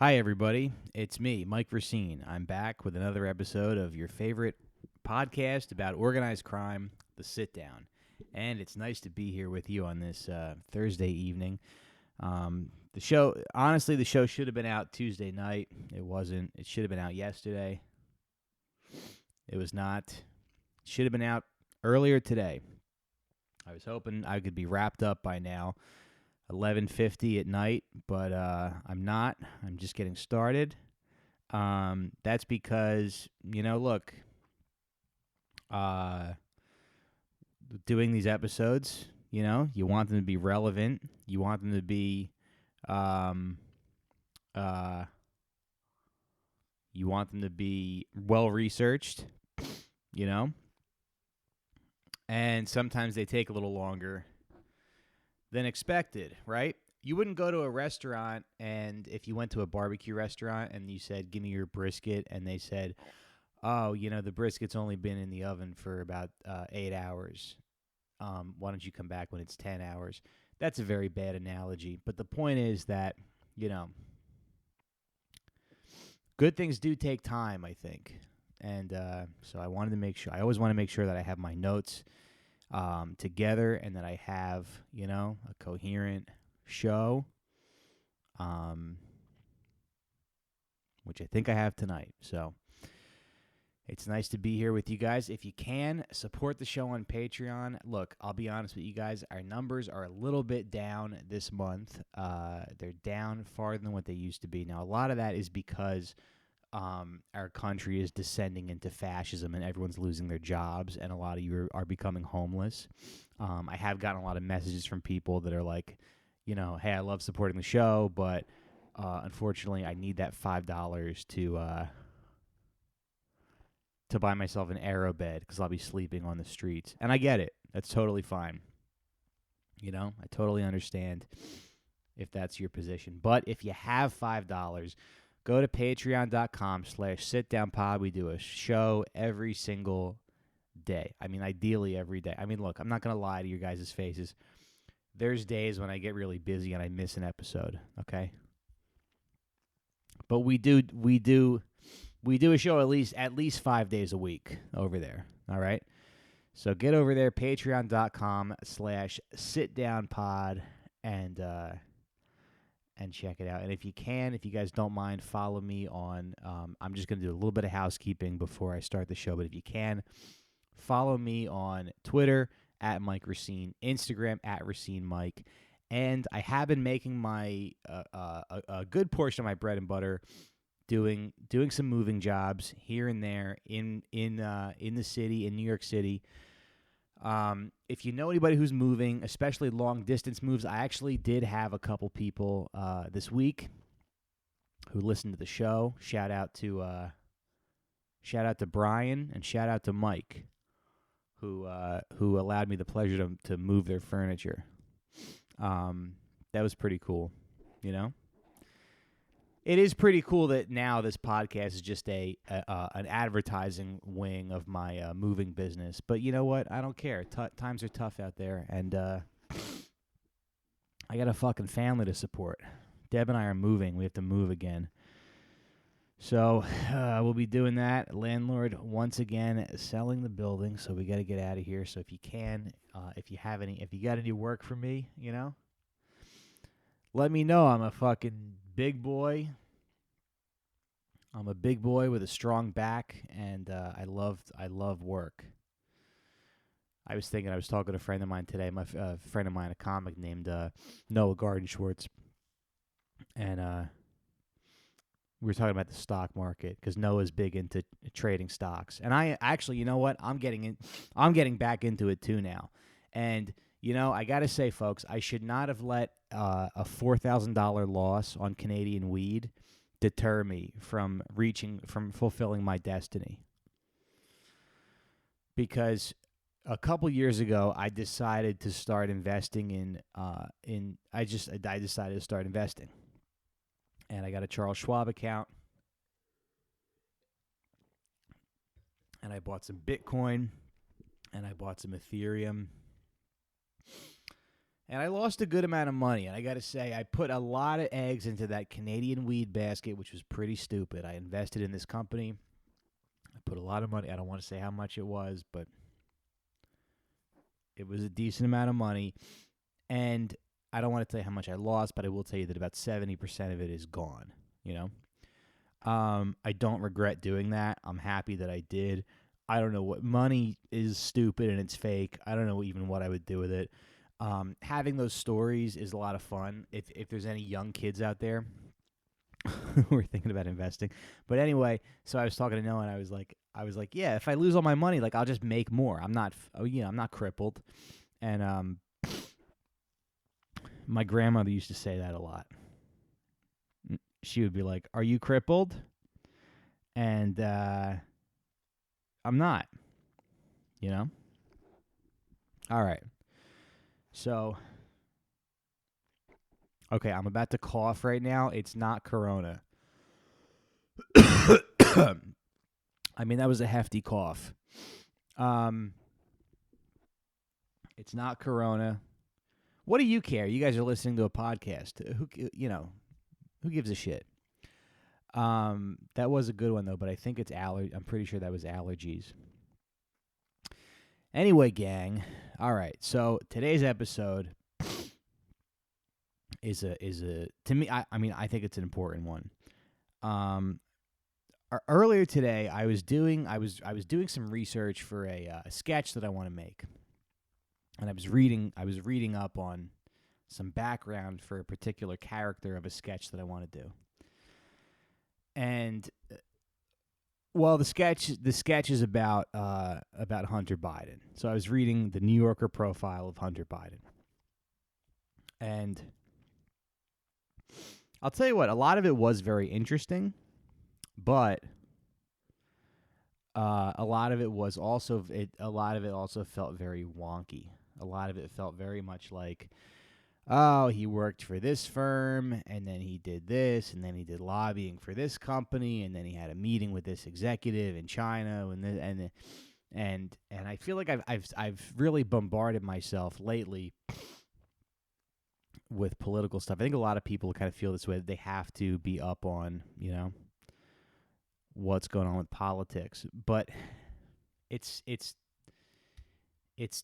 Hi, everybody. It's me, Mike Racine. I'm back with another episode of your favorite podcast about organized crime, The Sit Down. And it's nice to be here with you on this Thursday evening. The show should have been out Tuesday night. It wasn't. It should have been out yesterday. It was not. It should have been out earlier today. I was hoping I could be wrapped up by now, 11:50 at night, but I'm not. I'm just getting started. That's because, look, uh, doing these episodes, you want them to be relevant. You want them to be, um, uh, well researched, you know, and sometimes they take a little longer than expected, right? You wouldn't go to a restaurant, and if you went to a barbecue restaurant and you said, "Give me your brisket," and they said, "Oh, the brisket's only been in the oven for about 8 hours. Why don't you come back when it's 10 hours?" That's a very bad analogy. But the point is that, you know, good things do take time, I think. And so I wanted to make sure, I always want to make sure that I have my notes together and that I have, a coherent show, which I think I have tonight. So it's nice to be here with you guys. If you can, support the show on Patreon. Look, I'll be honest with you guys. Our numbers are a little bit down this month. They're down farther than what they used to be. Now, a lot of that is because our country is descending into fascism and everyone's losing their jobs, and a lot of you are becoming homeless. I have gotten a lot of messages from people that are like, hey, I love supporting the show, but unfortunately, I need that $5 to buy myself an aero bed because I'll be sleeping on the streets. And I get it. That's totally fine. I totally understand if that's your position. But if you have $5, go to patreon.com/sitdownpod. We do a show every single day. I mean, ideally every day. I mean, look, I'm not going to lie to your guys' faces. There's days when I get really busy and I miss an episode, okay? But we do a show at least 5 days a week over there. All right. So get over there, patreon.com/sitdownpod, and check it out. And if you guys don't mind, follow me on. I'm just gonna do a little bit of housekeeping before I start the show. But if you can, follow me on Twitter at Mike Racine, Instagram at Racine Mike, and I have been making my a good portion of my bread and butter doing some moving jobs here and there in the city, in New York City. If you know anybody who's moving, especially long distance moves, I actually did have a couple people this week who listened to the show. Shout out to Brian and shout out to Mike, who allowed me the pleasure to move their furniture. That was pretty cool, It is pretty cool that now this podcast is just an advertising wing of my moving business. But you know what? I don't care. Times are tough out there, and I got a fucking family to support. Deb and I are moving. We have to move again. So we'll be doing that. Landlord, once again, selling the building, so we got to get out of here. So if you can, if you got any work for me, let me know. I'm a fucking big boy. I'm a big boy with a strong back, and I love work. I was talking to a friend of mine today, friend of mine, a comic named Noah Garden Schwartz, and we were talking about the stock market because Noah's big into trading stocks, and I actually, you know what, I'm getting back into it too now, and I gotta say, folks, I should not have let a $4,000 loss on Canadian weed deter me from fulfilling my destiny. Because a couple years ago, I decided to start investing I decided to start investing. And I got a Charles Schwab account. And I bought some Bitcoin. And I bought some Ethereum. And I lost a good amount of money. And I got to say, I put a lot of eggs into that Canadian weed basket, which was pretty stupid. I invested in this company. I put a lot of money. I don't want to say how much it was, but it was a decent amount of money. And I don't want to tell you how much I lost, but I will tell you that about 70% of it is gone, you know? I don't regret doing that. I'm happy that I did. I don't know what money is stupid and it's fake. I don't know even what I would do with it. Having those stories is a lot of fun. If there's any young kids out there who are thinking about investing, but anyway, so I was talking to Noah and I was like, yeah, if I lose all my money, like I'll just make more. I'm not crippled, and my grandmother used to say that a lot. She would be like, "Are you crippled?" And I'm not. You know. All right. So, okay, I'm about to cough right now. It's not Corona. I mean, that was a hefty cough. It's not Corona. What do you care? You guys are listening to a podcast. Who gives a shit? That was a good one though, but I think it's I'm pretty sure that was allergies. Anyway, gang. All right. So today's episode is a to me. I think it's an important one. Earlier today, I was doing some research for a sketch that I want to make, and I was reading up on some background for a particular character of a sketch that I want to do. And well, the sketch is about Hunter Biden. So I was reading the New Yorker profile of Hunter Biden, and I'll tell you what, a lot of it was very interesting, but a lot of it also felt very wonky. A lot of it felt very much like, oh, he worked for this firm, and then he did this, and then he did lobbying for this company, and then he had a meeting with this executive in China, and I feel like I've really bombarded myself lately with political stuff. I think a lot of people kind of feel this way, that they have to be up on, what's going on with politics, but it's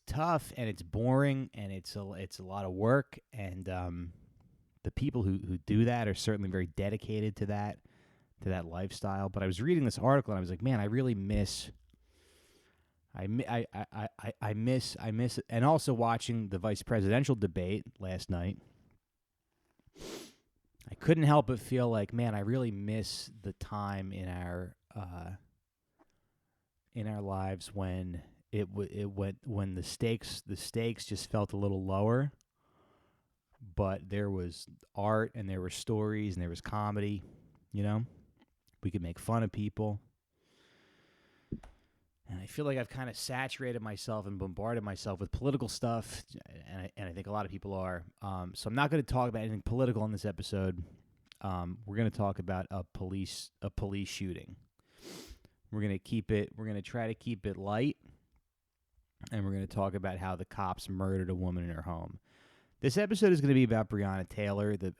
tough and it's boring and it's a lot of work, and the people who do that are certainly very dedicated to that lifestyle. But I was reading this article and I was like, man, I really miss it. And also watching the vice presidential debate last night, I couldn't help but feel like, man, I really miss the time in our lives when when the stakes just felt a little lower, but there was art and there were stories and there was comedy. We could make fun of people. And I feel like I've kind of saturated myself and bombarded myself with political stuff, and I think a lot of people are. So I'm not going to talk about anything political in this episode. We're going to talk about a police shooting. We're going to try to keep it light, and we're going to talk about how the cops murdered a woman in her home. This episode is going to be about Breonna Taylor, the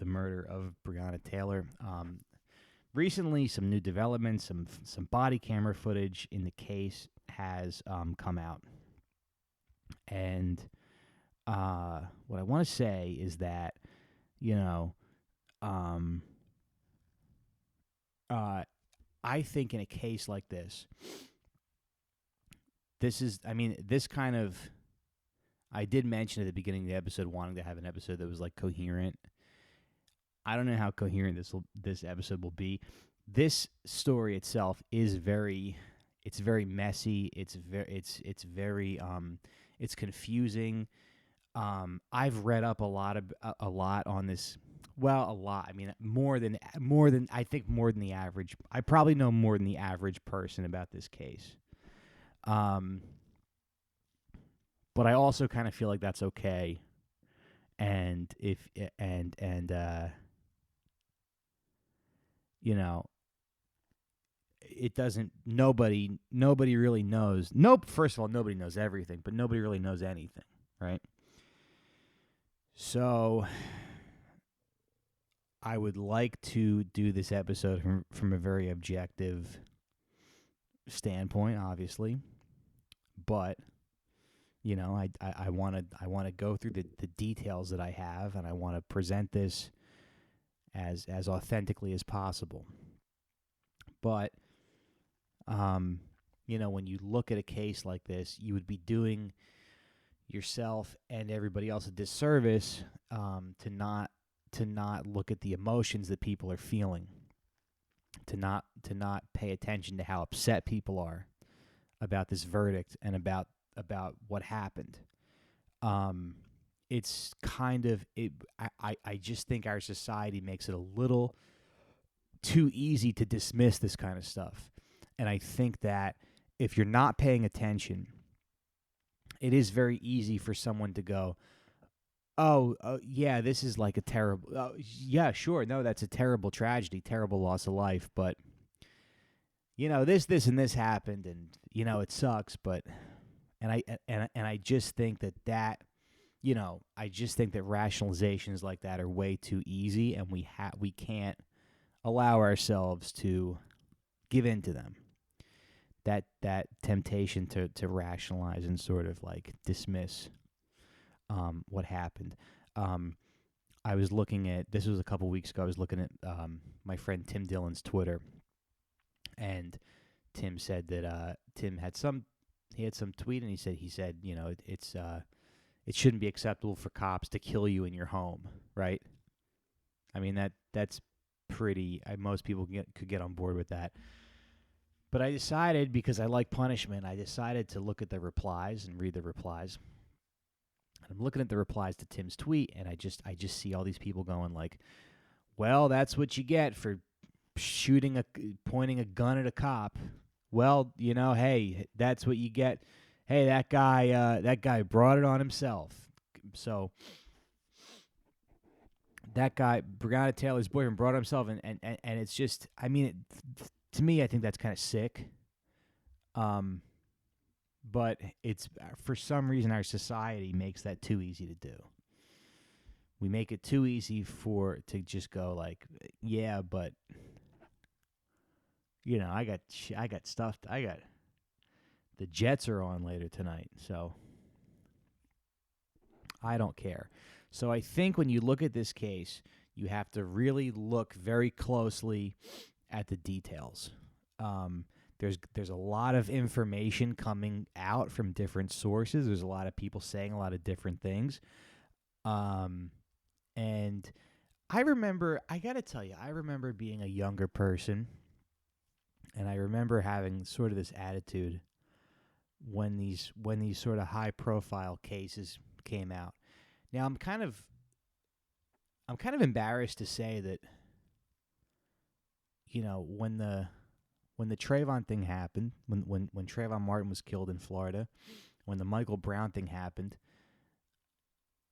murder of Breonna Taylor. Recently, some new developments, some body camera footage in the case has come out. And what I want to say is that, I think in a case like this kind of, I did mention at the beginning of the episode wanting to have an episode that was like coherent. I don't know how coherent this episode will be. This story itself is very messy. It's confusing. I've read up a lot on this. Well, a lot. I mean, more than the average. I probably know more than the average person about this case. But I also kind of feel like that's okay. And it doesn't, nobody really knows. Nope. First of all, nobody knows everything, but nobody really knows anything, right? So I would like to do this episode from a very objective standpoint, obviously, but I want to go through the details that I have, and I want to present this as authentically as possible. But when you look at a case like this, you would be doing yourself and everybody else a disservice to not look at the emotions that people are feeling, to not pay attention to how upset people are about this verdict and about what happened. It's kind of it. I just think our society makes it a little too easy to dismiss this kind of stuff, and I think that if you're not paying attention, it is very easy for someone to go, "Oh, yeah, this is like a terrible. Yeah, sure, no, that's a terrible tragedy, terrible loss of life, but." This and this happened, and it sucks, but I just think that I just think that rationalizations like that are way too easy, and we can't allow ourselves to give in to them. That temptation to rationalize and sort of like dismiss what happened. I was looking at, this was a couple weeks ago. I was looking at my friend Tim Dillon's Twitter, and Tim said that Tim had some tweet, and he said it shouldn't be acceptable for cops to kill you in your home, right? I mean that's pretty. Most people could get on board with that. But I decided, because I like punishment, I decided to look at the replies and read the replies. And I'm looking at the replies to Tim's tweet, and I just see all these people going like, "Well, that's what you get for pointing a gun at a cop. Well, hey, that's what you get. Hey, that guy brought it on himself. So that guy, Breonna Taylor's boyfriend, brought it himself, and it's just, I mean, to me, I think that's kind of sick. But it's, for some reason, our society makes that too easy to do. We make it too easy to just go like, yeah, but I got stuff. The Jets are on later tonight, so I don't care. So I think when you look at this case, you have to really look very closely at the details. There's a lot of information coming out from different sources. There's a lot of people saying a lot of different things. And I gotta tell you, I remember being a younger person, and I remember having sort of this attitude when these sort of high profile cases came out. Now I'm kind of embarrassed to say that when the Trayvon thing happened, when Trayvon Martin was killed in Florida, when the Michael Brown thing happened,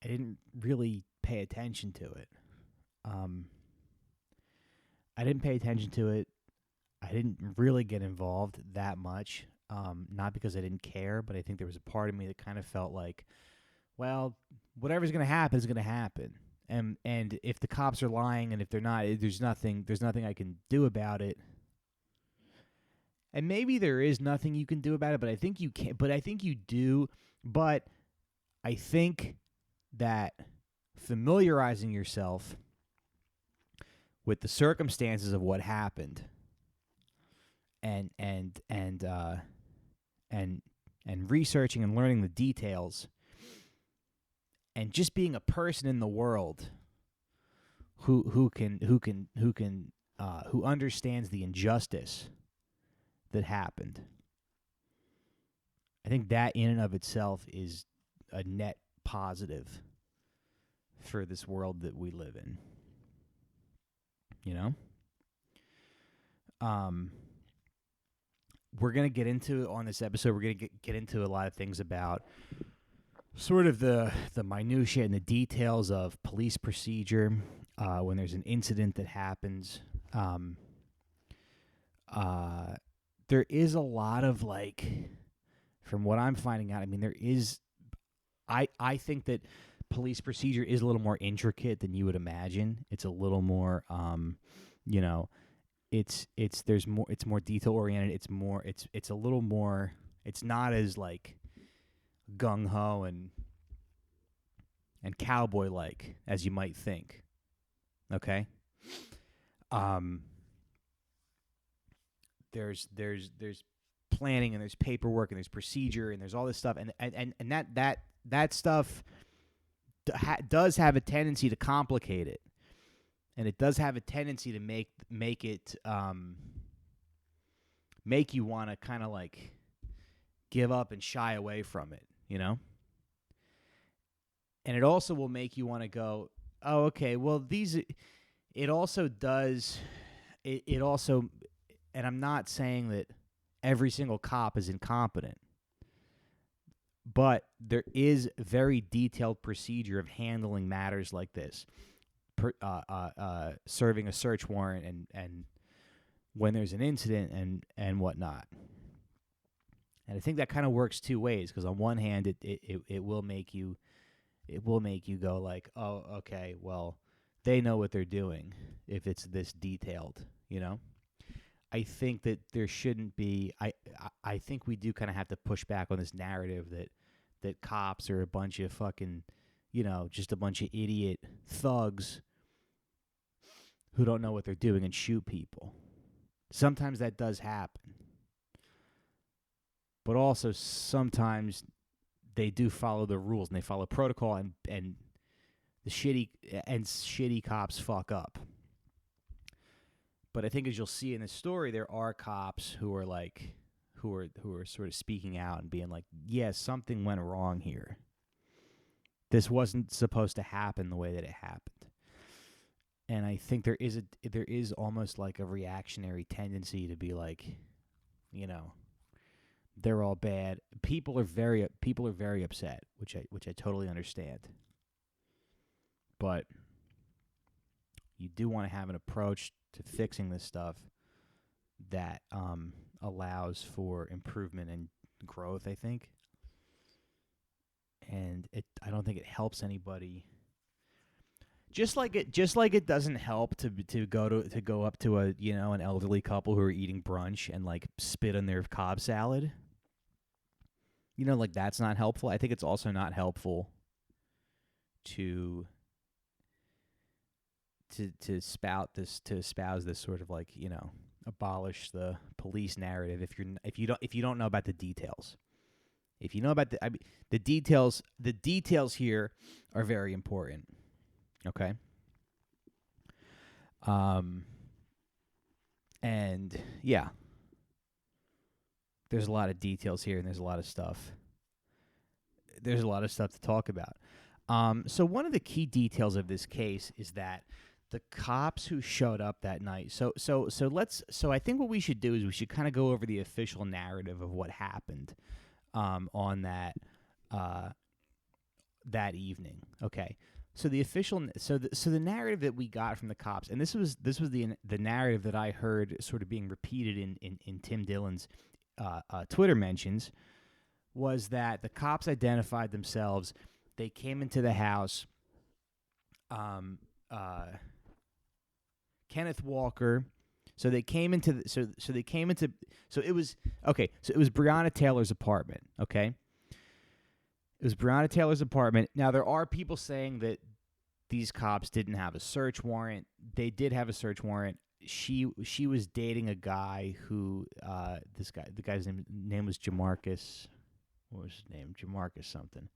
I didn't really pay attention to it. I didn't pay attention to it. I didn't really get involved that much. Not because I didn't care, but I think there was a part of me that kind of felt like, well, whatever's going to happen is going to happen. And if the cops are lying, and if they're not, there's nothing I can do about it. And maybe there is nothing you can do about it, but I think you can. But I think you do. But I think that familiarizing yourself with the circumstances of what happened, and researching and learning the details, and just being a person in the world who understands the injustice that happened. I think that in and of itself is a net positive for this world that we live in. We're going to get into, on this episode, we're going to get into a lot of things about sort of the minutiae and the details of police procedure when there's an incident that happens. There is a lot of, like, from what I'm finding out, I mean, there is, I think that police procedure is a little more intricate than you would imagine. It's a little more, you know, it's more detail oriented. It's a little more. It's not as like gung ho and cowboy like as you might think. Okay. There's planning and there's paperwork and there's procedure and there's all this stuff and that stuff does have a tendency to complicate it, and it does have a tendency to make it make you want to kind of like give up and shy away from it, you know? And it also will make you want to go, oh, okay, well, it also does, it also, and I'm not saying that every single cop is incompetent, but there is very detailed procedure of handling matters like this, serving a search warrant and when there's an incident and whatnot. And I think that kind of works two ways, because on one hand, it will make you go like, oh, okay, well, they know what they're doing if it's this detailed, you know? I think that there shouldn't be. I think we do kind of have to push back on this narrative that cops are a bunch of fucking, you know, just a bunch of idiot thugs who don't know what they're doing and shoot people. Sometimes that does happen, but also sometimes they do follow the rules and they follow protocol, and the shitty cops fuck up. But I think, as you'll see in this story, there are cops who are like, who are sort of speaking out and being like, yeah, something went wrong here. This wasn't supposed to happen the way that it happened. And I think there is almost like a reactionary tendency to be like, you know, they're all bad. People are very upset, which I totally understand. But you do want to have an approach to fixing this stuff that allows for improvement and growth, I think. And I don't think it helps anybody. Just like it doesn't help to go up to a, you know, an elderly couple who are eating brunch and like spit on their Cobb salad. You know, like, that's not helpful. I think it's also not helpful to espouse this sort of like, you know, abolish the police narrative if you don't know about the details. If you know about the details here are very important. Okay? And yeah. There's a lot of details here, and there's a lot of stuff. There's a lot of stuff to talk about. So one of the key details of this case is that the cops who showed up that night. So I think what we should do is we should kind of go over the official narrative of what happened on that evening. Okay. So the narrative that we got from the cops, and this was the narrative that I heard sort of being repeated in Tim Dillon's Twitter mentions, was that the cops identified themselves. They came into the house. Kenneth Walker. So they came into so it was Breonna Taylor's apartment. Okay, it was Breonna Taylor's apartment. Now there are people saying that these cops didn't have a search warrant. They did have a search warrant. She was dating a guy who the guy's name was Jamarcus. What was his name? Jamarcus something.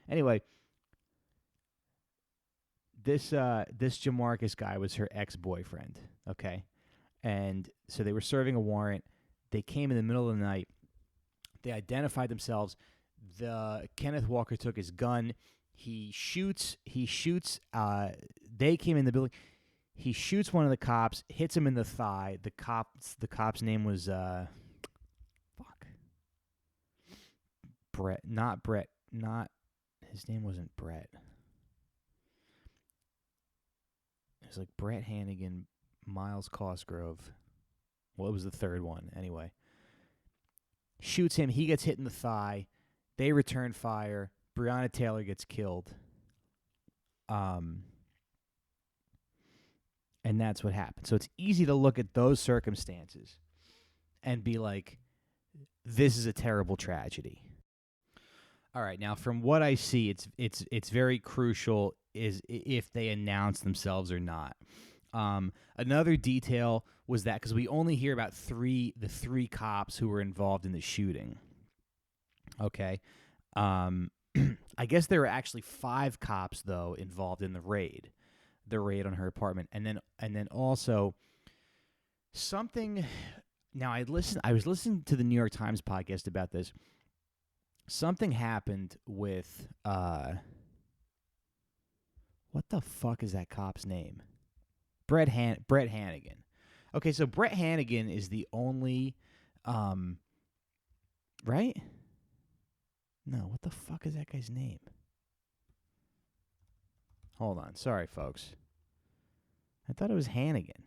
Anyway, this Jamarcus guy was her ex-boyfriend. Okay, and so they were serving a warrant. They came in the middle of the night. They identified themselves. Kenneth Walker took his gun. He shoots. They came in the building. He shoots one of the cops, hits him in the thigh. The cop's name was Brett. Not Brett. Not his name wasn't Brett. It was like Brett Hannigan, Miles Cosgrove. Well, it was the third one anyway. Shoots him. He gets hit in the thigh. They return fire. Breonna Taylor gets killed. Um, and that's what happened. So it's easy to look at those circumstances and be like, this is a terrible tragedy. All right, now from what I see, it's very crucial is if they announce themselves or not. Another detail was that because we only hear about the three cops who were involved in the shooting. Okay, I guess there were actually 5 cops though involved in the raid on her apartment, and then also something. Now I was listening to the New York Times podcast about this. Something happened with what the fuck is that cop's name? Brett Hannigan. Okay, so Brett Hannigan is the only right? No, what the fuck is that guy's name? Hold on. Sorry, folks. I thought it was Hannigan.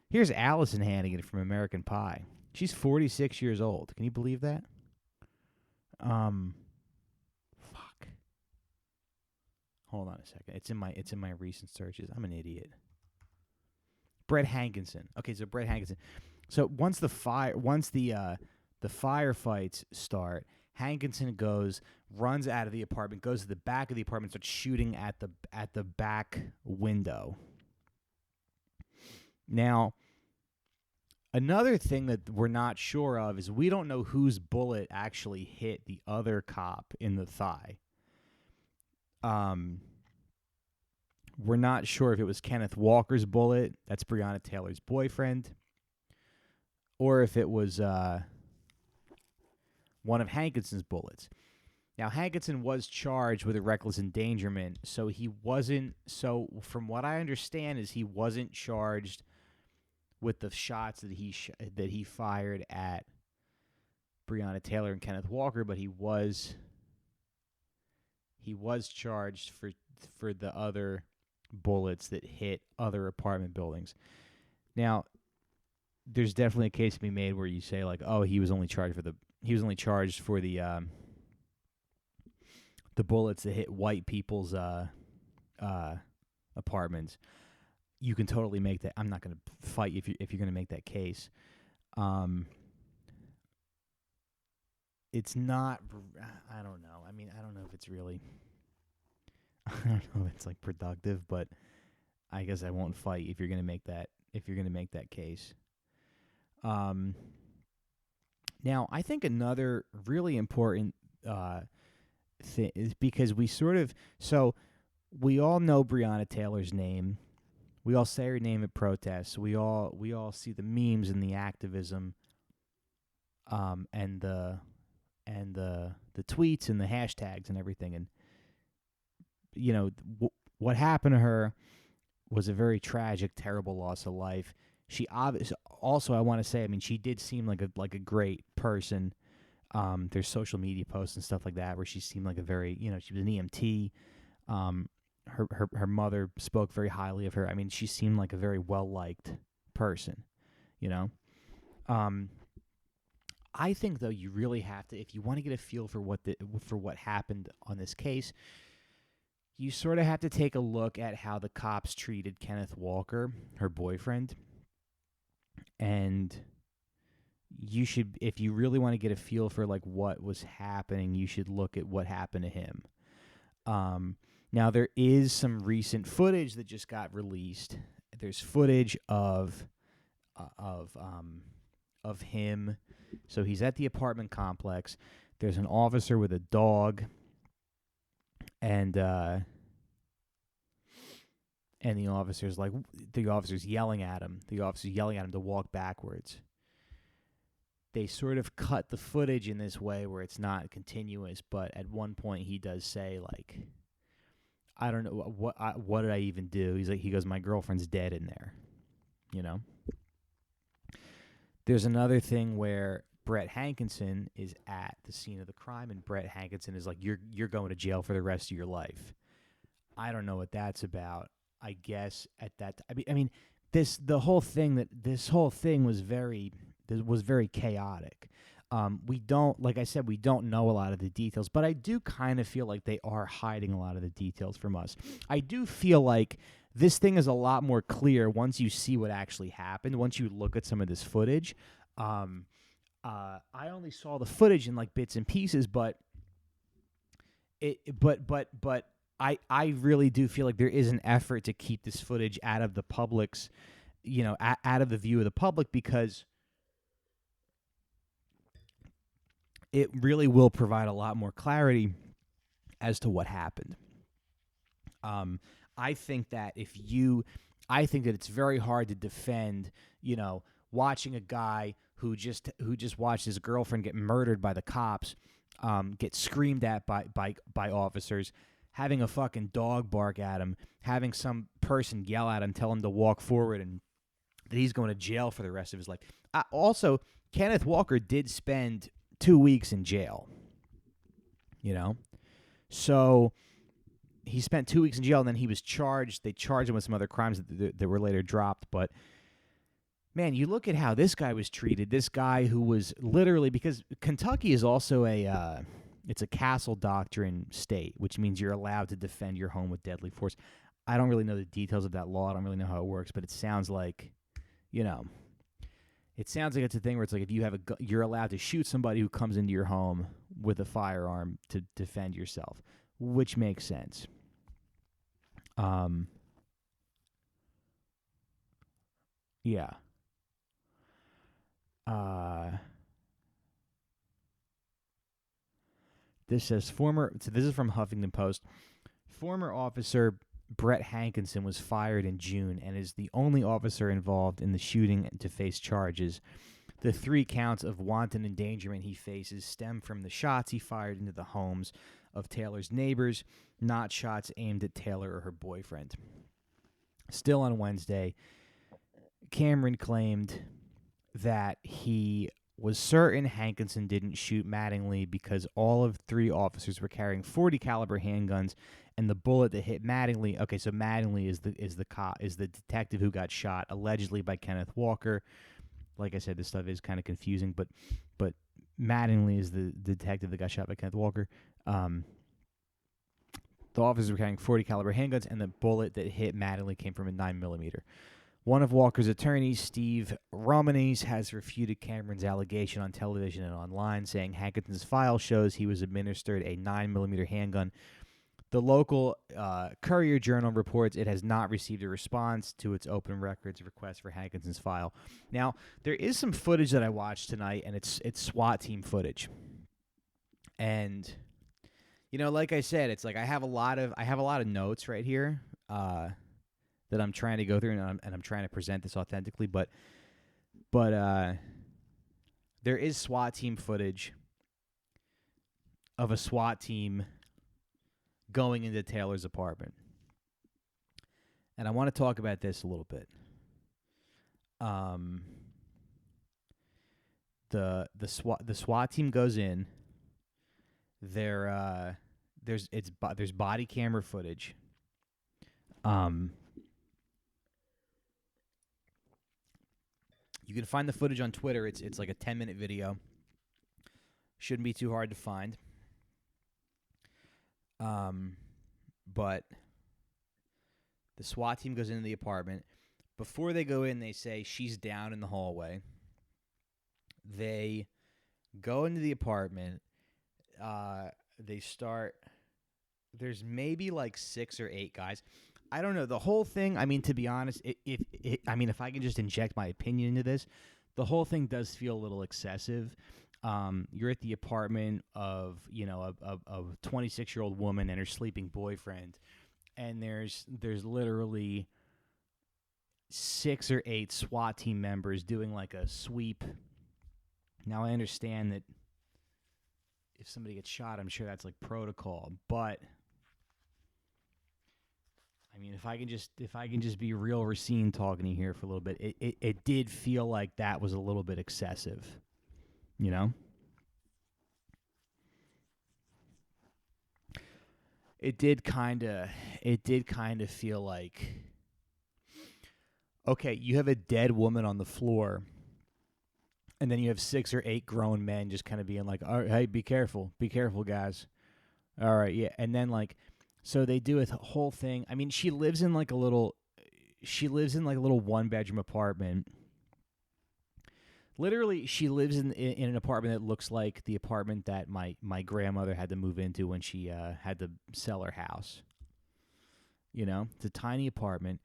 Here's Allison Hannigan from American Pie. She's 46 years old. Can you believe that? Fuck. Hold on a second. It's in my recent searches. I'm an idiot. Brett Hankinson. Okay, so Brett Hankinson. So once the firefights start, Hankinson runs out of the apartment, goes to the back of the apartment, starts shooting at the back window. Now, another thing that we're not sure of is we don't know whose bullet actually hit the other cop in the thigh. We're not sure if it was Kenneth Walker's bullet, that's Breonna Taylor's boyfriend, or if it was one of Hankinson's bullets. Now, Hankinson was charged with a reckless endangerment, so he wasn't. So, from what I understand, is he wasn't charged with the shots that he fired at Breonna Taylor and Kenneth Walker, but he was charged for the other bullets that hit other apartment buildings. Now, there's definitely a case to be made where you say like, oh, he was only charged for the bullets that hit white people's apartments. You can totally make that. I'm not going to fight if you're going to make that case. It's not. I don't know. I mean, I don't know if it's really. I don't know if it's like productive, but I guess I won't fight if you're going to make that. If you're going to make that case. Now, I think another really important thing is because we all know Breonna Taylor's name. We all say her name at protests. We all see the memes and the activism, and the tweets and the hashtags and everything. And you know what happened to her was a very tragic, terrible loss of life. She also, I want to say, I mean, she did seem like a great person. There's social media posts and stuff like that where she seemed like a very, she was an EMT. Her mother spoke very highly of her. I mean, she seemed like a very well-liked person, I think, though, you really have to, if you want to get a feel for what happened on this case, you sort of have to take a look at how the cops treated Kenneth Walker, her boyfriend. And you should, if you really want to get a feel for like what was happening, you should look at what happened to him. Now there is some recent footage that just got released. There's footage of him. So he's at the apartment complex. There's an officer with a dog, and the officer's yelling at him. The officer's yelling at him to walk backwards. They sort of cut the footage in this way where it's not continuous, but at one point he does say, like, I don't know, what did I even do? He goes, my girlfriend's dead in there, There's another thing where Brett Hankinson is at the scene of the crime, and Brett Hankinson is like, you're going to jail for the rest of your life. I don't know what that's about. I guess at that, this whole thing was very chaotic. We don't, like I said, we don't know a lot of the details, but I do kind of feel like they are hiding a lot of the details from us. I do feel like this thing is a lot more clear once you see what actually happened, once you look at some of this footage. I only saw the footage in like bits and pieces, but I really do feel like there is an effort to keep this footage out of the public's, out of the view of the public, because it really will provide a lot more clarity as to what happened. I think that it's very hard to defend, watching a guy who just watched his girlfriend get murdered by the cops, get screamed at by officers, having a fucking dog bark at him, having some person yell at him, tell him to walk forward, and that he's going to jail for the rest of his life. Also, Kenneth Walker did spend 2 weeks in jail. So he spent 2 weeks in jail, and then he was charged. They charged him with some other crimes that were later dropped. But man, you look at how this guy was treated. This guy who was literally, because Kentucky is also it's a castle doctrine state, which means you're allowed to defend your home with deadly force. I don't really know the details of that law. I don't really know how it works, but it sounds like, it's a thing where it's like if you have you're allowed to shoot somebody who comes into your home with a firearm to defend yourself, which makes sense. Yeah. This says this is from Huffington Post. Former officer Brett Hankinson was fired in June and is the only officer involved in the shooting to face charges. The 3 counts of wanton endangerment he faces stem from the shots he fired into the homes of Taylor's neighbors, not shots aimed at Taylor or her boyfriend. Still on Wednesday, Cameron claimed that he was certain Hankinson didn't shoot Mattingly because all of 3 officers were carrying .40 caliber handguns, and the bullet that hit Mattingly. Okay, so Mattingly is the detective who got shot allegedly by Kenneth Walker. Like I said, this stuff is kind of confusing, but Mattingly is the detective that got shot by Kenneth Walker. The officers were carrying .40 caliber handguns, and the bullet that hit Mattingly came from a 9mm. One of Walker's attorneys, Steve Romanes, has refuted Cameron's allegation on television and online, saying Hankinson's file shows he was administered a 9mm handgun. The local Courier-Journal reports it has not received a response to its open records request for Hankinson's file. Now, there is some footage that I watched tonight, and it's SWAT team footage. And like I said, it's like I have a lot of notes right here that I'm trying to go through, and I'm trying to present this authentically, but there is SWAT team footage of a SWAT team going into Taylor's apartment. And I want to talk about this a little bit. The SWAT team goes in. There's body camera footage. You can find the footage on Twitter. It's like a 10-minute video. Shouldn't be too hard to find. But the SWAT team goes into the apartment. Before they go in, they say she's down in the hallway. They go into the apartment. They start. There's maybe like 6 or 8 guys. I don't know. The whole thing, I mean, to be honest, if I can just inject my opinion into this, the whole thing does feel a little excessive. You're at the apartment of, a 26-year-old woman and her sleeping boyfriend, and there's literally 6 or 8 SWAT team members doing like a sweep. Now, I understand that if somebody gets shot, I'm sure that's like protocol, but I mean, if I can just be real Racine talking to you here for a little bit, it did feel like that was a little bit excessive, It did kind of feel like, okay, you have a dead woman on the floor. And then you have 6 or 8 grown men just kind of being like, "All right, hey, be careful, guys." All right, yeah. And then like, so they do a whole thing. I mean, she lives in like a little 1-bedroom apartment. Literally, she lives in an apartment that looks like the apartment that my grandmother had to move into when she had to sell her house. You know, it's a tiny apartment.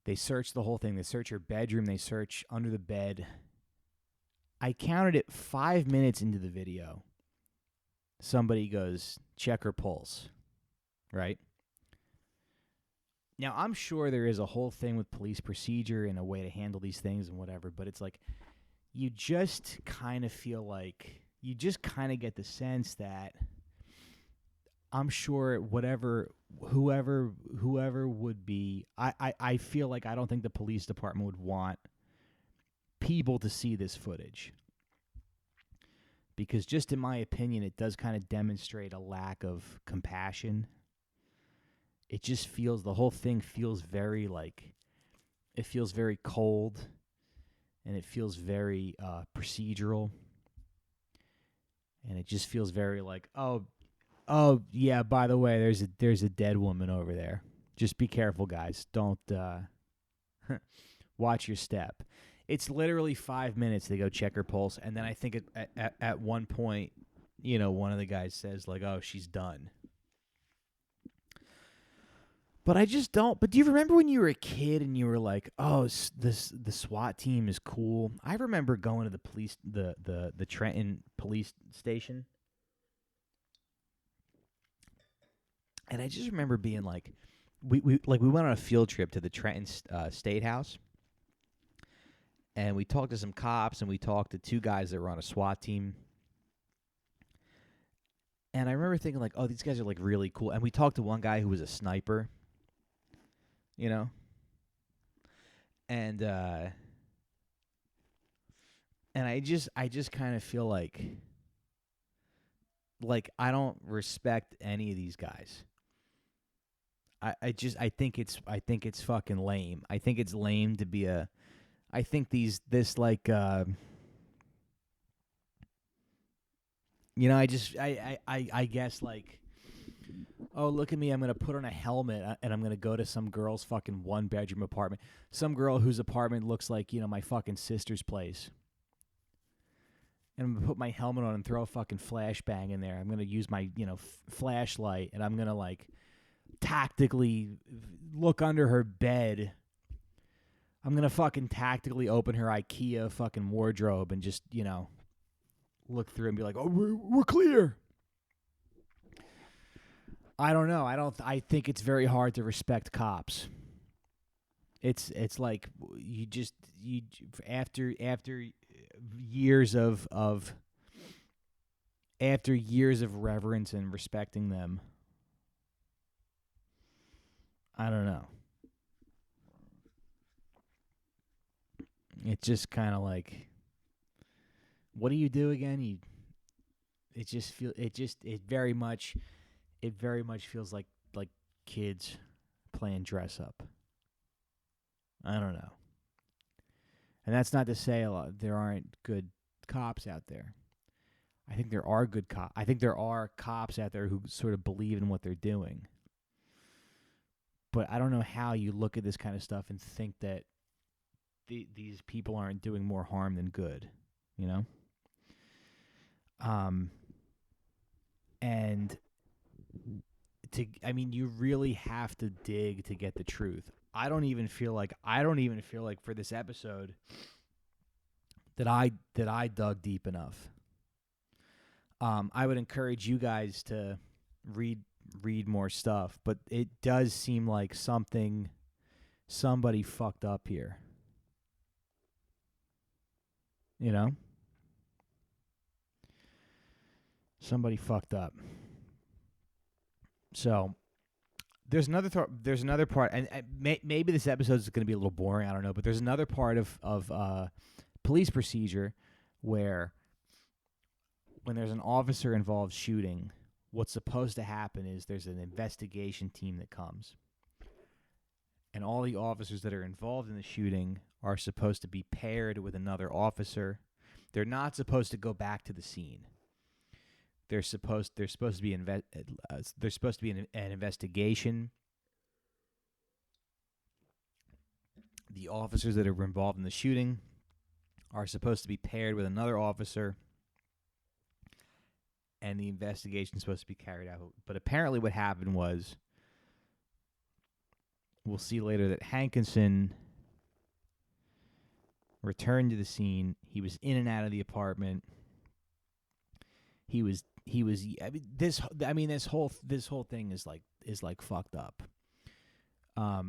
They search the whole thing. They search her bedroom. They search under the bed. I counted it 5 minutes into the video. Somebody goes, check her pulse, right? Now, I'm sure there is a whole thing with police procedure and a way to handle these things and whatever, but it's like you just kind of feel like you just kind of get the sense that I'm sure whoever would be, I feel like I don't think the police department would want people to see this footage. Because just in my opinion, it does kind of demonstrate a lack of compassion. It just feels, the whole thing feels very like, it feels very cold, and it feels very procedural. And it just feels very like, oh yeah, by the way, there's a dead woman over there. Just be careful, guys. Don't watch your step. It's literally 5 minutes. They go check her pulse, and then I think at one point, you know, one of the guys says like, "Oh, she's done." But I just don't. But do you remember when you were a kid and you were like, "Oh, the SWAT team is cool"? I remember going to the Trenton police station, and I just remember being like, we went on a field trip to the Trenton State House. And we talked to some cops, and we talked to 2 guys that were on a SWAT team. And I remember thinking, like, oh, these guys are, like, really cool. And we talked to one guy who was a sniper, you know? And I just kind of feel like I don't respect any of these guys. I think it's fucking lame. I think it's lame to be a, I think you know, I guess like, oh, look at me, I'm going to put on a helmet and I'm going to go to some girl's fucking 1-bedroom apartment. Some girl whose apartment looks like, you know, my fucking sister's place. And I'm going to put my helmet on and throw a fucking flashbang in there. I'm going to use my, you know, flashlight, and I'm going to like tactically look under her bed. I'm going to fucking tactically open her IKEA fucking wardrobe and just, you know, look through and be like, "Oh, we're clear." I don't know. I think it's very hard to respect cops. It's like you after years of reverence and respecting them. I don't know. It's just kind of like, what do you do again? It very much feels like kids playing dress up. I don't know. And that's not to say there aren't good cops out there. I think there are good cops. I think there are cops out there who sort of believe in what they're doing. But I don't know how you look at this kind of stuff and think that these people aren't doing more harm than good, you know? And you really have to dig to get the truth. I don't even feel like for this episode that I dug deep enough. I would encourage you guys to read more stuff, but it does seem like somebody fucked up here. You know? Somebody fucked up. So there's another part, and maybe this episode is going to be a little boring. I don't know, but there's another part of police procedure where when there's an officer involved shooting, what's supposed to happen is there's an investigation team that comes, and all the officers that are involved in the shooting are supposed to be paired with another officer They're not supposed to go back to the scene. There's supposed to be an investigation. The officers that are involved in the shooting are supposed to be paired with another officer, and the investigation is supposed to be carried out. But apparently what happened was, we'll see later, that Hankinson returned to the scene. He was in and out of the apartment. He was this whole thing is like fucked up.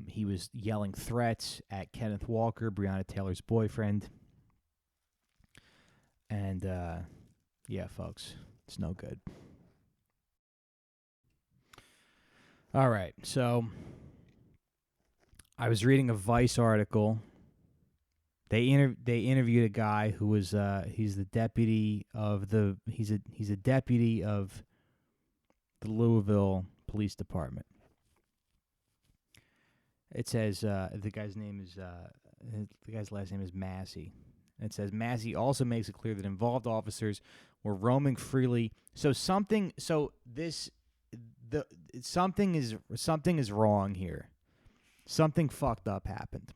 He was yelling threats at Kenneth Walker, Breonna Taylor's boyfriend. And yeah, folks, it's no good. All right, so I was reading a Vice article. They interviewed a guy who was he's a deputy of the Louisville Police Department. It says the guy's last name is Massey. It says Massey also makes it clear that involved officers were roaming freely. Something is wrong here. Something fucked up happened.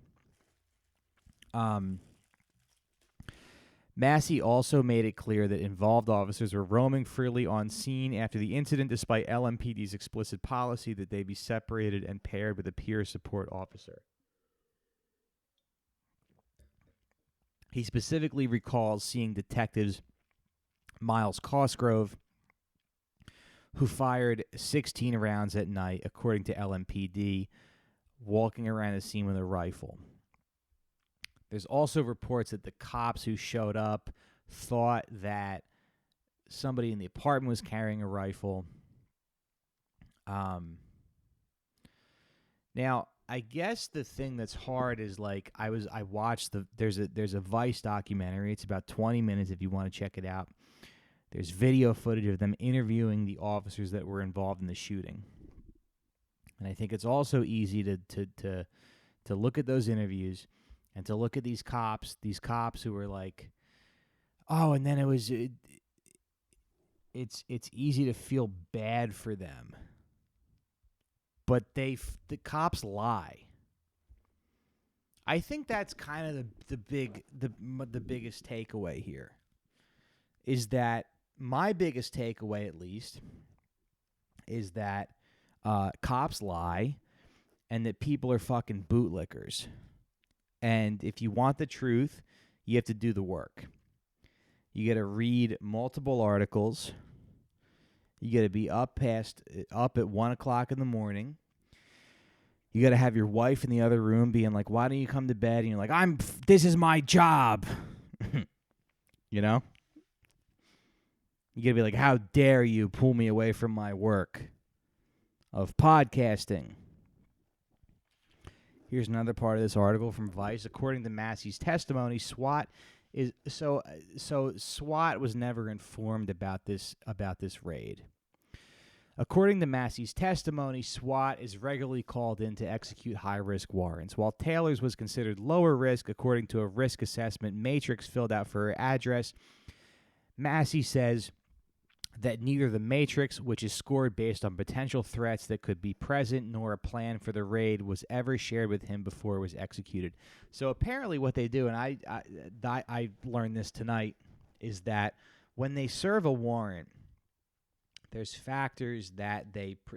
Massey also made it clear that involved officers were roaming freely on scene after the incident, despite LMPD's explicit policy that they be separated and paired with a peer support officer. He specifically recalls seeing detectives Miles Cosgrove, who fired 16 rounds at night, according to LMPD, walking around the scene with a rifle. There's also reports that the cops who showed up thought that somebody in the apartment was carrying a rifle. Now, I guess the thing that's hard is, like, I watched there's a Vice documentary. It's about 20 minutes if you want to check it out. There's video footage of them interviewing the officers that were involved in the shooting. And I think it's also easy to look at those interviews and to look at these cops who were like, oh, and then it's easy to feel bad for them. But the cops lie. I think that's kind of the biggest takeaway here. Is that my biggest takeaway, at least, is that cops lie, and that people are fucking bootlickers. And if you want the truth, you have to do the work. You got to read multiple articles. You got to be up at 1 o'clock in the morning. You got to have your wife in the other room being like, "Why don't you come to bed?" And you're like, this is my job. You know? You got to be like, "How dare you pull me away from my work of podcasting?" Here's another part of this article from Vice. According to Massey's testimony, SWAT was never informed about this raid. According to Massey's testimony, SWAT is regularly called in to execute high-risk warrants. While Taylor's was considered lower risk, according to a risk assessment matrix filled out for her address, Massey says that neither the matrix, which is scored based on potential threats that could be present, nor a plan for the raid was ever shared with him before it was executed. So apparently what they do, and I learned this tonight, is that when they serve a warrant, there's factors that there's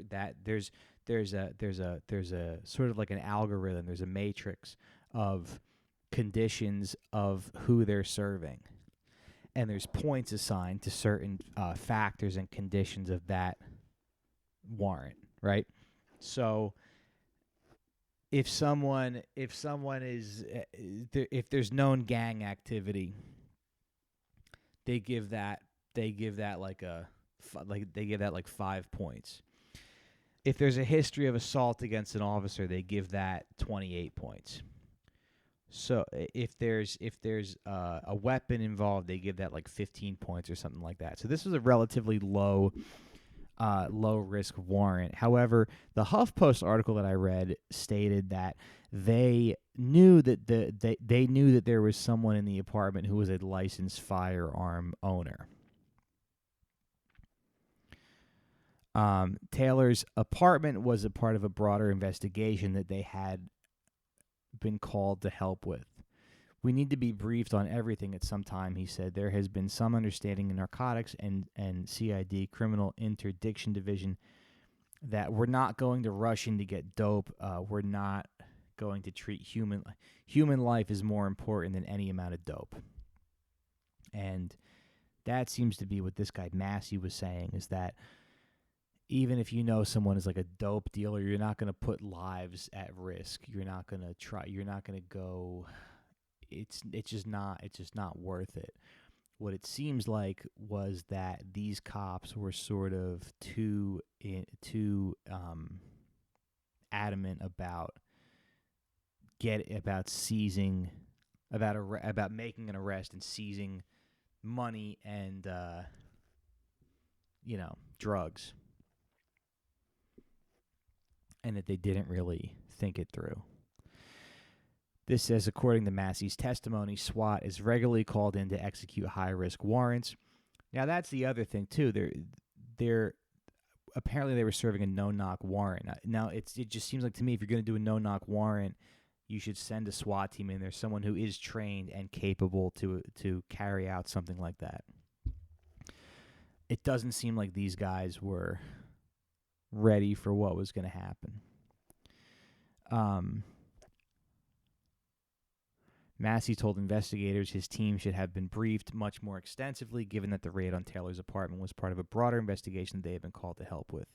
a sort of like an algorithm, there's a matrix of conditions of who they're serving. And there's points assigned to certain factors and conditions of that warrant, right? So if there's known gang activity, they give that like 5 points. If there's a history of assault against an officer, they give that 28 points. So if there's a weapon involved, they give that like 15 points or something like that. So this was a relatively low low-risk warrant. However, the HuffPost article that I read stated that they knew that they knew that there was someone in the apartment who was a licensed firearm owner. Taylor's apartment was a part of a broader investigation that they had been called to help with. We need to be briefed on everything at some time, he said. There has been some understanding in narcotics and CID, Criminal Interdiction Division, that we're not going to rush in to get dope. We're not going to treat human life is more important than any amount of dope. And that seems to be what this guy Massey was saying, is that even if you know someone is like a dope dealer, you're not going to put lives at risk. You're not going to go. It's just not worth it. What it seems like was that these cops were sort of too adamant about making an arrest and seizing money and drugs, and that they didn't really think it through. This says, according to Massey's testimony, SWAT is regularly called in to execute high-risk warrants. Now, that's the other thing, too. They're apparently they were serving a no-knock warrant. Now, it just seems like to me, if you're going to do a no-knock warrant, you should send a SWAT team in there, someone who is trained and capable to carry out something like that. It doesn't seem like these guys were ready for what was going to happen. Massey told investigators his team should have been briefed much more extensively, given that the raid on Taylor's apartment was part of a broader investigation they had been called to help with.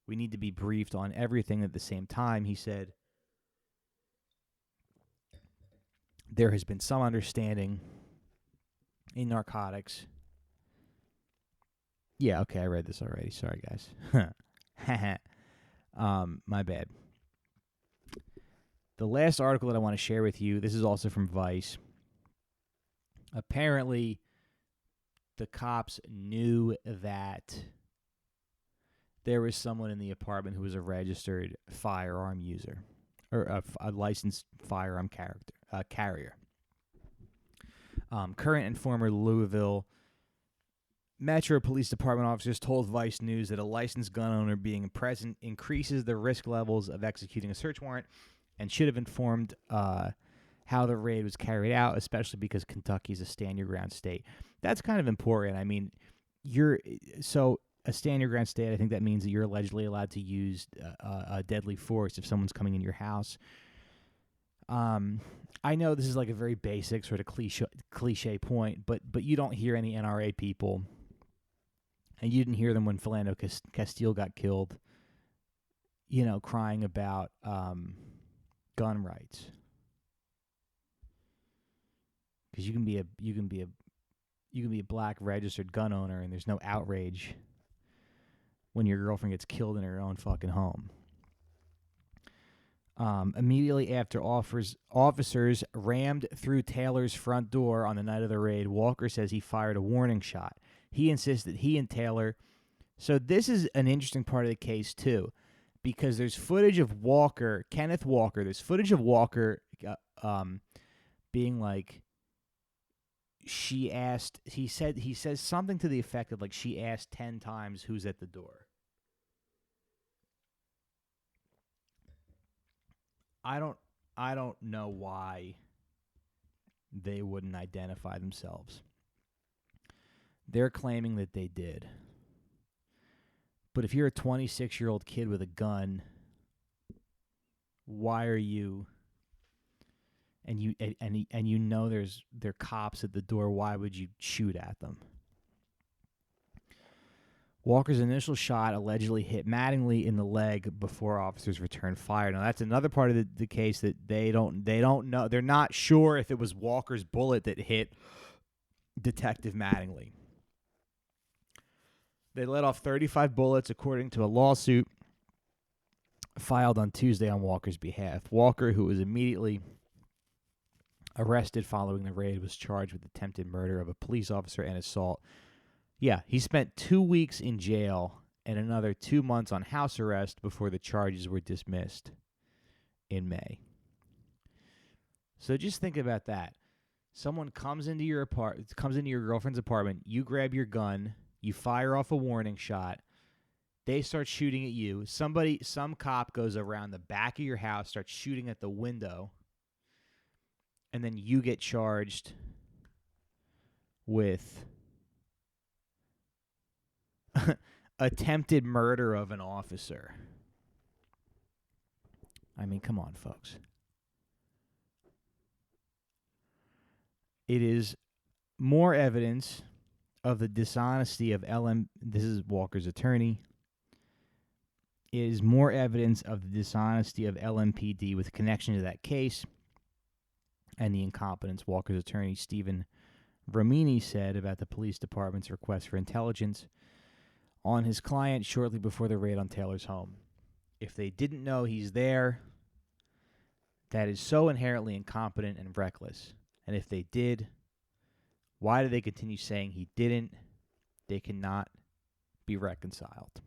We need to be briefed on everything at the same time, he said. There has been some understanding in narcotics. Yeah, okay, I read this already. Sorry, guys. My bad. The last article that I want to share with you, this is also from Vice. Apparently, the cops knew that there was someone in the apartment who was a registered firearm user, or a licensed firearm carrier. Current and former Louisville Metro Police Department officers told Vice News that a licensed gun owner being present increases the risk levels of executing a search warrant, and should have informed how the raid was carried out, especially because Kentucky is a stand-your-ground state. That's kind of important. I mean, a stand-your-ground state, I think that means that you're allegedly allowed to use a deadly force if someone's coming in your house. I know this is like a very basic sort of cliche point, but you don't hear any NRA people, and you didn't hear them when Philando Castile got killed, crying about gun rights, because you can be a black registered gun owner and there's no outrage when your girlfriend gets killed in her own fucking home. Immediately after officers rammed through Taylor's front door on the night of the raid, Walker says he fired a warning shot. He insists that he and Taylor. So this is an interesting part of the case too, because there's footage of Kenneth Walker. There's footage of Walker being like, he says something to the effect of like, she asked 10 times who's at the door. I don't know why they wouldn't identify themselves. They're claiming that they did. But if you're a 26-year-old kid with a gun, why are you? And you know there are cops at the door. Why would you shoot at them? Walker's initial shot allegedly hit Mattingly in the leg before officers returned fire. Now that's another part of the case that they don't know. They're not sure if it was Walker's bullet that hit Detective Mattingly. They let off 35 bullets, according to a lawsuit filed on Tuesday on Walker's behalf. Walker, who was immediately arrested following the raid, was charged with attempted murder of a police officer and assault. Yeah, he spent 2 weeks in jail and another 2 months on house arrest before the charges were dismissed in May. So just think about that. Someone comes into your girlfriend's apartment, you grab your gun, you fire off a warning shot, they start shooting at you. Some cop goes around the back of your house, starts shooting at the window, and then you get charged with attempted murder of an officer. I mean, come on, folks. It is more evidence of the dishonesty of LM. This is Walker's attorney. It is more evidence of the dishonesty of LMPD with connection to that case and the incompetence, Walker's attorney Stephen Romini said about the police department's request for intelligence on his client shortly before the raid on Taylor's home. If they didn't know he's there, that is so inherently incompetent and reckless. And if they did, why do they continue saying he didn't? They cannot be reconciled.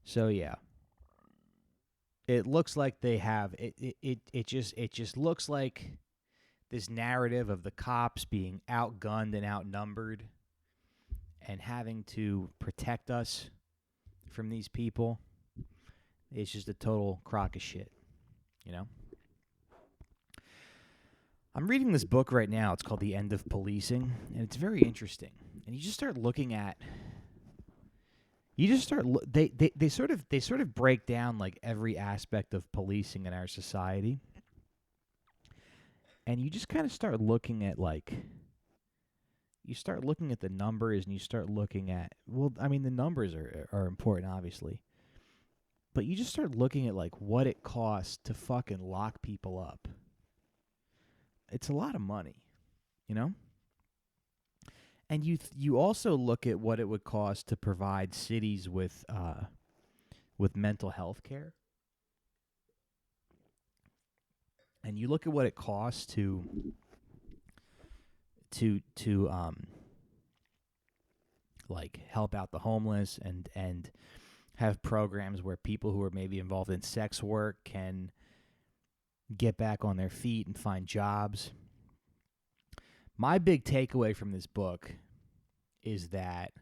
So yeah, it looks like they have it just looks like this narrative of the cops being outgunned and outnumbered and having to protect us from these people. It's just a total crock of shit, you know? I'm reading this book right now. It's called The End of Policing, and it's very interesting. And you just start looking at they sort of break down like every aspect of policing in our society. And you just kind of start looking at the numbers, and you start looking at, well, I mean, the numbers are important, obviously. But you just start looking at like what it costs to fucking lock people up. It's a lot of money, you know? And you also look at what it would cost to provide cities with mental health care. And you look at what it costs to like help out the homeless and have programs where people who are maybe involved in sex work can get back on their feet and find jobs. My big takeaway from this book is that,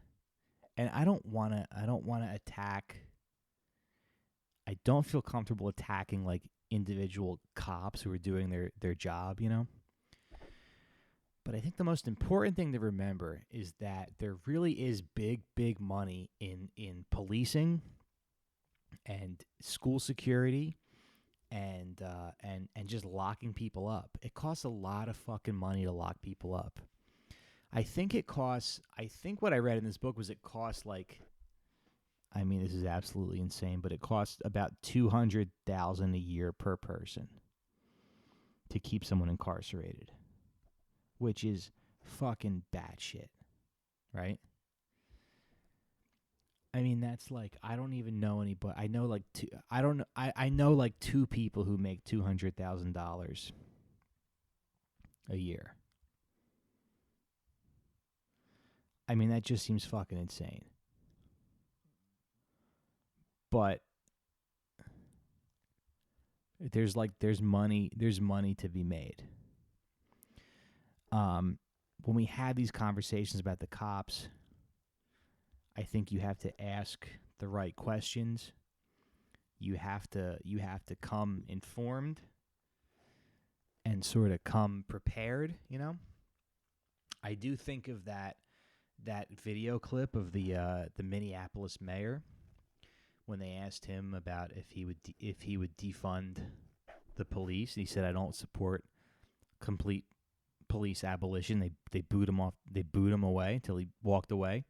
and I don't want to attack, I don't feel comfortable attacking like individual cops who are doing their job, you know? But I think the most important thing to remember is that there really is big money in policing and school security and just locking people up. It costs a lot of fucking money to lock people up. I think what I read in this book was it costs like, I mean, this is absolutely insane, but it costs about $200,000 a year per person to keep someone incarcerated, which is fucking batshit, right? I mean, that's like, I don't even know anybody. I know like two. I don't. I know like two people who make $200,000 a year. I mean, that just seems fucking insane. But there's money to be made. When we had these conversations about the cops, I think you have to ask the right questions. You have to come informed and sort of come prepared, you know? I do think of that video clip of the Minneapolis mayor when they asked him about if he would defund the police. He said, "I don't support complete police abolition." They booed him off. They booed him away until he walked away.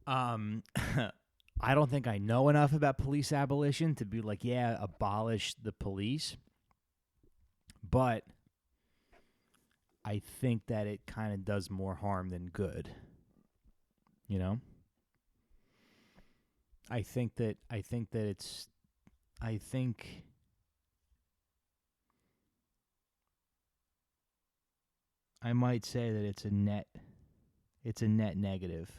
I don't think I know enough about police abolition to be like, yeah, abolish the police. But I think that it kind of does more harm than good. You know? I think I might say that it's a net negative.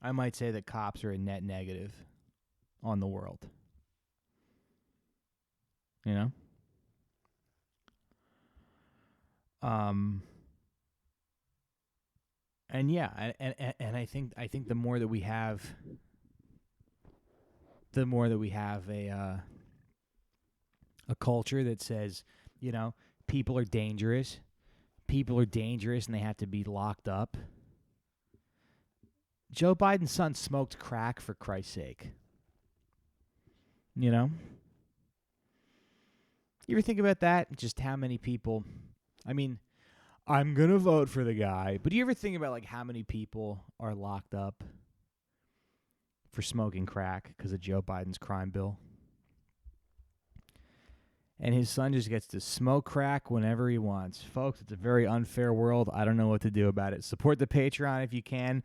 I might say that cops are a net negative on the world. You know? And yeah, and I think the more that we have a culture that says, you know, people are dangerous and they have to be locked up. Joe Biden's son smoked crack, for Christ's sake. You know? You ever think about that? Just how many people, I mean, I'm going to vote for the guy, but do you ever think about like how many people are locked up for smoking crack because of Joe Biden's crime bill? And his son just gets to smoke crack whenever he wants. Folks, it's a very unfair world. I don't know what to do about it. Support the Patreon if you can.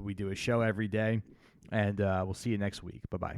We do a show every day, and we'll see you next week. Bye-bye.